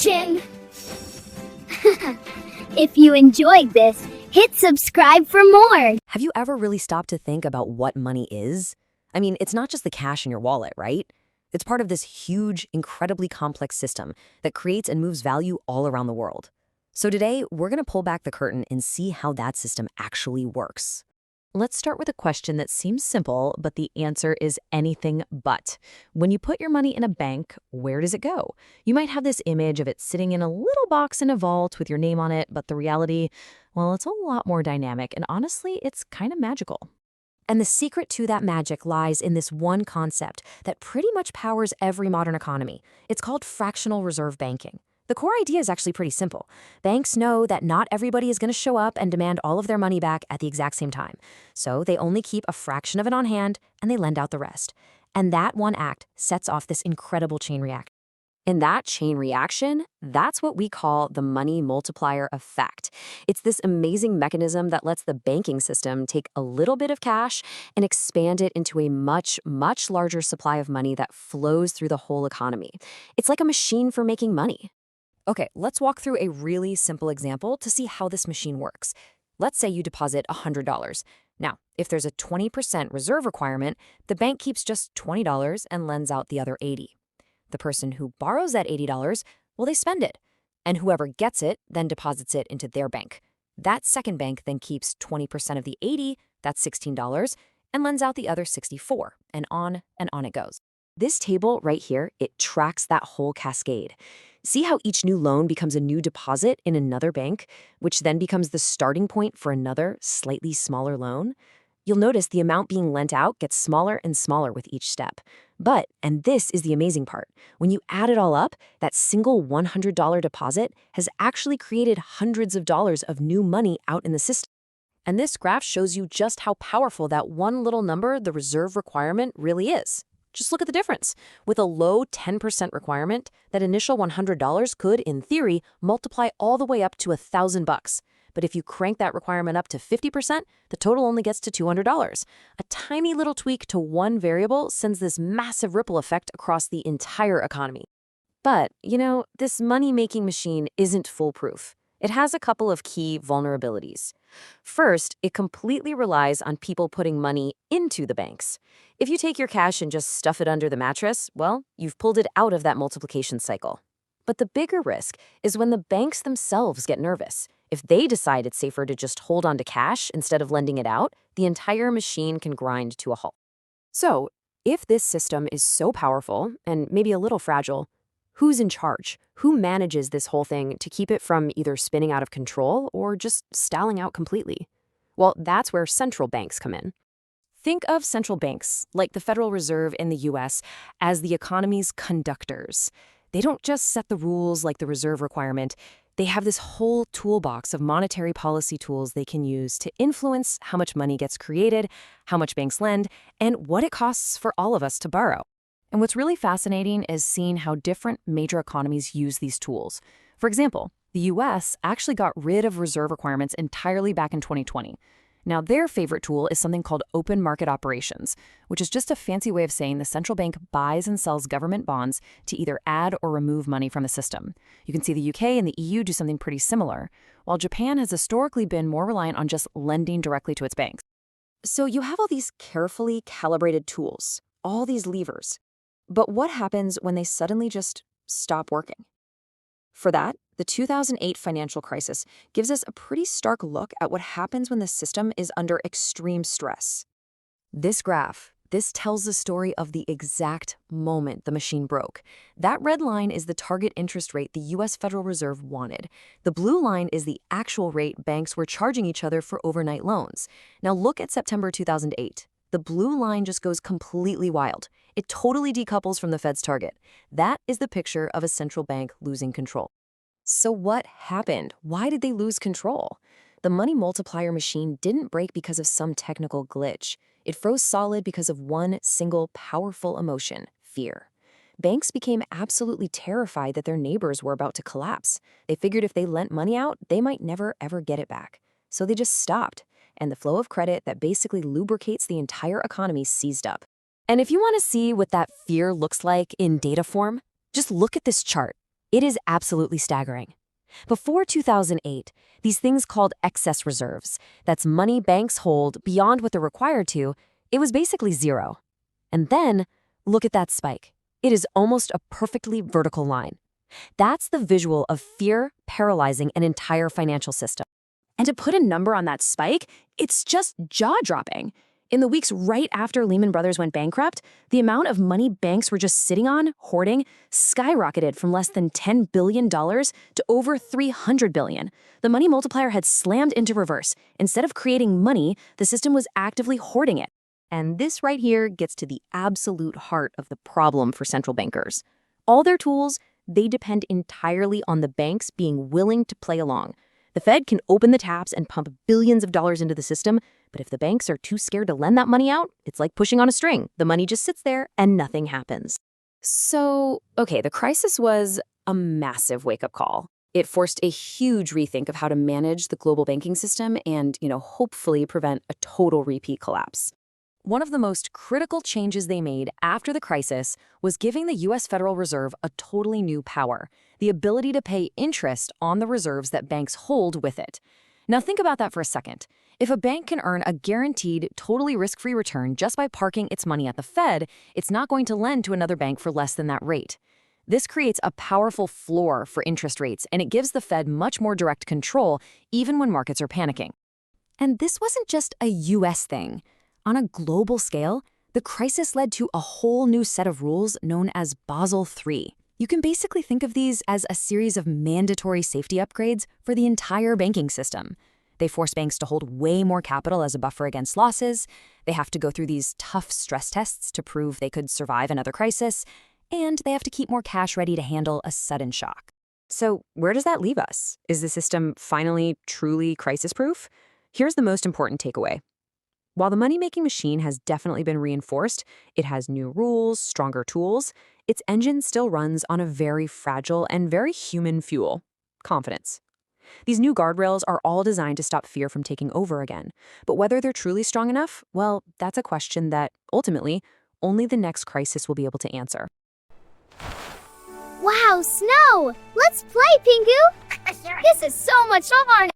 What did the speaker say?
Chin. If you enjoyed this, hit subscribe for more. Have you ever really stopped to think about what money is? I mean, it's not just the cash in your wallet, right? It's part of this huge, incredibly complex system that creates and moves value all around the world. So today, we're going to pull back the curtain and see how that system actually works. Let's start with a question that seems simple, but the answer is anything but. When you put your money in a bank, where does it go? You might have this image of it sitting in a little box in a vault with your name on it, but the reality, well, it's a lot more dynamic, and honestly, it's kind of magical. And the secret to that magic lies in this one concept that pretty much powers every modern economy. It's called fractional reserve banking. The core idea is actually pretty simple. Banks know that not everybody is going to show up and demand all of their money back at the exact same time. So they only keep a fraction of it on hand and they lend out the rest. And that one act sets off this incredible chain reaction. And that chain reaction, that's what we call the money multiplier effect. It's this amazing mechanism that lets the banking system take a little bit of cash and expand it into a much, much larger supply of money that flows through the whole economy. It's like a machine for making money. Okay, let's walk through a really simple example to see how this machine works. Let's say you deposit $100. Now, if there's a 20% reserve requirement, the bank keeps just $20 and lends out the other $80. The person who borrows that $80, well, they spend it. And whoever gets it then deposits it into their bank. That second bank then keeps 20% of the $80, that's $16, and lends out the other $64, and on it goes. This table right here, it tracks that whole cascade. See how each new loan becomes a new deposit in another bank, which then becomes the starting point for another, slightly smaller loan? You'll notice the amount being lent out gets smaller and smaller with each step. But, and this is the amazing part, when you add it all up, that single $100 deposit has actually created hundreds of dollars of new money out in the system. And this graph shows you just how powerful that one little number, the reserve requirement, really is. Just look at the difference. With a low 10% requirement, that initial $100 could, in theory, multiply all the way up to $1,000. But if you crank that requirement up to 50%, the total only gets to $200. A tiny little tweak to one variable sends this massive ripple effect across the entire economy. But, this money-making machine isn't foolproof. It has a couple of key vulnerabilities. First, it completely relies on people putting money into the banks. If you take your cash and just stuff it under the mattress, well, you've pulled it out of that multiplication cycle. But the bigger risk is when the banks themselves get nervous. If they decide it's safer to just hold on to cash instead of lending it out, the entire machine can grind to a halt. So, if this system is so powerful and maybe a little fragile, who's in charge? Who manages this whole thing to keep it from either spinning out of control or just stalling out completely? Well, that's where central banks come in. Think of central banks, like the Federal Reserve in the US, as the economy's conductors. They don't just set the rules like the reserve requirement. They have this whole toolbox of monetary policy tools they can use to influence how much money gets created, how much banks lend, and what it costs for all of us to borrow. And what's really fascinating is seeing how different major economies use these tools. For example, the US actually got rid of reserve requirements entirely back in 2020. Now, their favorite tool is something called open market operations, which is just a fancy way of saying the central bank buys and sells government bonds to either add or remove money from the system. You can see the UK and the EU do something pretty similar, while Japan has historically been more reliant on just lending directly to its banks. So you have all these carefully calibrated tools, all these levers. But what happens when they suddenly just stop working? For that, the 2008 financial crisis gives us a pretty stark look at what happens when the system is under extreme stress. This graph, this tells the story of the exact moment the machine broke. That red line is the target interest rate the US Federal Reserve wanted. The blue line is the actual rate banks were charging each other for overnight loans. Now look at September 2008. The blue line just goes completely wild. It totally decouples from the Fed's target. That is the picture of a central bank losing control. So what happened? Why did they lose control? The money multiplier machine didn't break because of some technical glitch. It froze solid because of one single powerful emotion: fear. Banks became absolutely terrified that their neighbors were about to collapse. They figured if they lent money out, they might never ever get it back. So they just stopped, and the flow of credit that basically lubricates the entire economy seized up. And if you want to see what that fear looks like in data form, just look at this chart. It is absolutely staggering. Before 2008, these things called excess reserves, that's money banks hold beyond what they're required to, it was basically zero. And then, look at that spike. It is almost a perfectly vertical line. That's the visual of fear paralyzing an entire financial system. And to put a number on that spike, it's just jaw-dropping. In the weeks right after Lehman Brothers went bankrupt, the amount of money banks were just sitting on, hoarding, skyrocketed from less than $10 billion to over $300 billion. The money multiplier had slammed into reverse. Instead of creating money, the system was actively hoarding it. And this right here gets to the absolute heart of the problem for central bankers. All their tools, they depend entirely on the banks being willing to play along. The Fed can open the taps and pump billions of dollars into the system, but if the banks are too scared to lend that money out, it's like pushing on a string. The money just sits there and nothing happens. So, okay, the crisis was a massive wake-up call. It forced a huge rethink of how to manage the global banking system and, hopefully prevent a total repeat collapse. One of the most critical changes they made after the crisis was giving the U.S. Federal Reserve a totally new power, the ability to pay interest on the reserves that banks hold with it. Now think about that for a second. If a bank can earn a guaranteed, totally risk-free return just by parking its money at the Fed, it's not going to lend to another bank for less than that rate. This creates a powerful floor for interest rates, and it gives the Fed much more direct control, even when markets are panicking. And this wasn't just a U.S. thing. On a global scale, the crisis led to a whole new set of rules known as Basel III. You can basically think of these as a series of mandatory safety upgrades for the entire banking system. They force banks to hold way more capital as a buffer against losses. They have to go through these tough stress tests to prove they could survive another crisis. And they have to keep more cash ready to handle a sudden shock. So where does that leave us? Is the system finally truly crisis-proof? Here's the most important takeaway. While the money-making machine has definitely been reinforced, it has new rules, stronger tools, its engine still runs on a very fragile and very human fuel: confidence. These new guardrails are all designed to stop fear from taking over again. But whether they're truly strong enough, well, that's a question that, ultimately, only the next crisis will be able to answer. Wow, snow! Let's play, Pingu! This is so much fun!